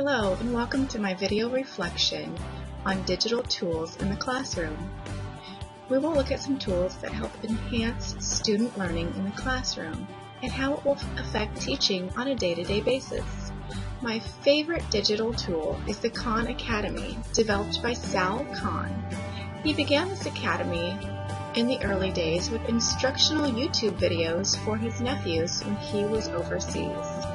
Hello and welcome to my video reflection on digital tools in the classroom. We will look at some tools that help enhance student learning in the classroom and how it will affect teaching on a day-to-day basis. My favorite digital tool is the Khan Academy, developed by Sal Khan. He began this academy in the early days with instructional YouTube videos for his nephews when he was overseas.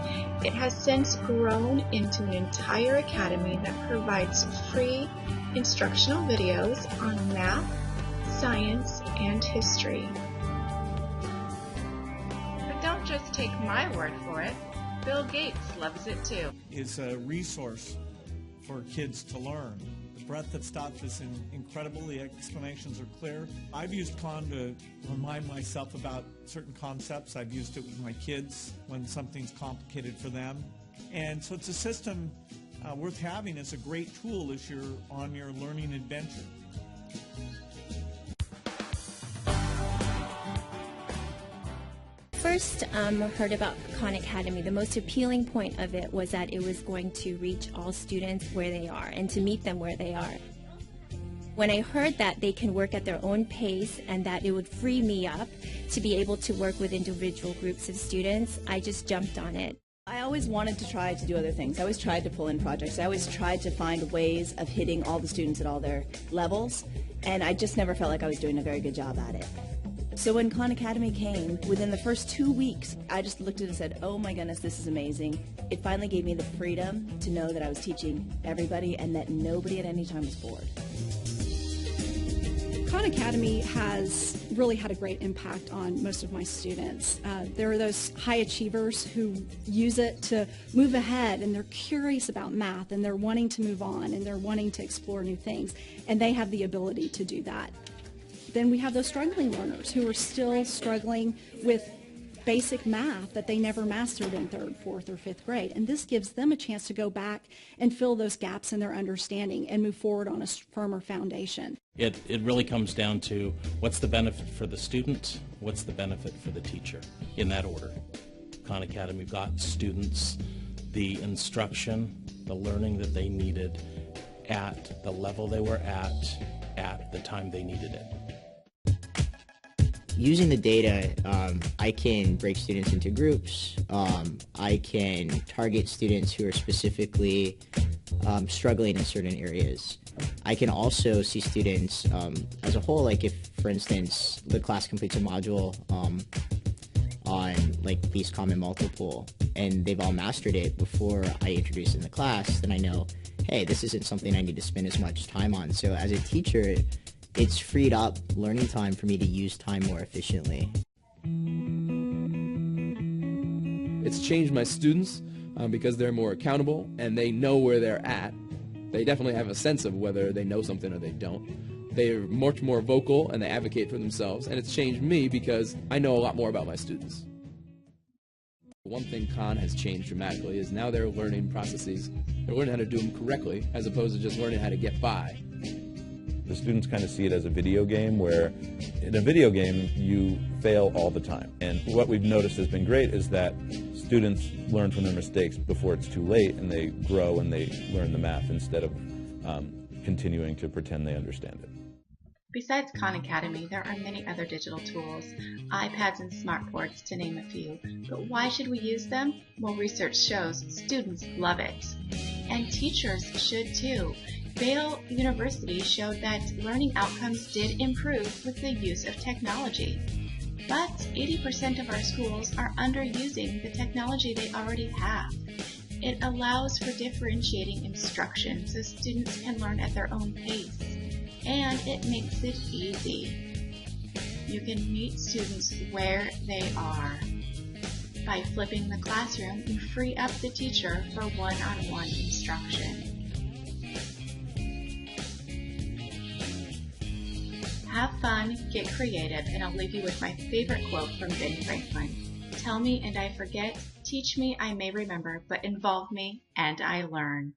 It has since grown into an entire academy that provides free instructional videos on math, science, and history. But don't just take my word for it. Bill Gates loves it too. It's a resource for kids to learn. The breadth of stuff is incredible. The explanations are clear. I've used Khan to remind myself about certain concepts. I've used it with my kids when something's complicated for them. And so it's a system worth having. It's a great tool as you're on your learning adventure. First heard about Khan Academy, the most appealing point of it was that it was going to reach all students where they are and to meet them where they are. When I heard that they can work at their own pace and that it would free me up to be able to work with individual groups of students, I just jumped on it. I always wanted to try to do other things. I always tried to pull in projects. I always tried to find ways of hitting all the students at all their levels, and I just never felt like I was doing a very good job at it. So when Khan Academy came, within the first 2 weeks, I just looked at it and said, oh my goodness, this is amazing. It finally gave me the freedom to know that I was teaching everybody and that nobody at any time was bored. Khan Academy has really had a great impact on most of my students. There are those high achievers who use it to move ahead, and they're curious about math, and they're wanting to move on, and they're wanting to explore new things, and they have the ability to do that. Then we have those struggling learners who are still struggling with basic math that they never mastered in 3rd, 4th, or 5th grade. And this gives them a chance to go back and fill those gaps in their understanding and move forward on a firmer foundation. It really comes down to what's the benefit for the student, what's the benefit for the teacher, in that order. Khan Academy got students the instruction, the learning that they needed at the level they were at the time they needed it. Using the data, I can break students into groups. I can target students who are specifically struggling in certain areas. I can also see students as a whole, like if, for instance, the class completes a module on like least common multiple, and they've all mastered it before I introduce it in the class, then I know, hey, this isn't something I need to spend as much time on. So as a teacher, it's freed up learning time for me to use time more efficiently. It's changed my students because they're more accountable and they know where they're at. They definitely have a sense of whether they know something or they don't. They're much more vocal and they advocate for themselves, and it's changed me because I know a lot more about my students. One thing Khan has changed dramatically is now their learning processes, they're learning how to do them correctly as opposed to just learning how to get by. The students kind of see it as a video game where in a video game you fail all the time. And what we've noticed has been great is that students learn from their mistakes before it's too late, and they grow and they learn the math instead of continuing to pretend they understand it. Besides Khan Academy, there are many other digital tools, iPads and smartboards to name a few. But why should we use them? Well, research shows students love it. And teachers should too. Vail University showed that learning outcomes did improve with the use of technology. But 80% of our schools are underusing the technology they already have. It allows for differentiating instruction so students can learn at their own pace. And it makes it easy. You can meet students where they are. By flipping the classroom, you free up the teacher for one-on-one instruction. Have fun, get creative, and I'll leave you with my favorite quote from Ben Franklin. Tell me and I forget, teach me I may remember, but involve me and I learn.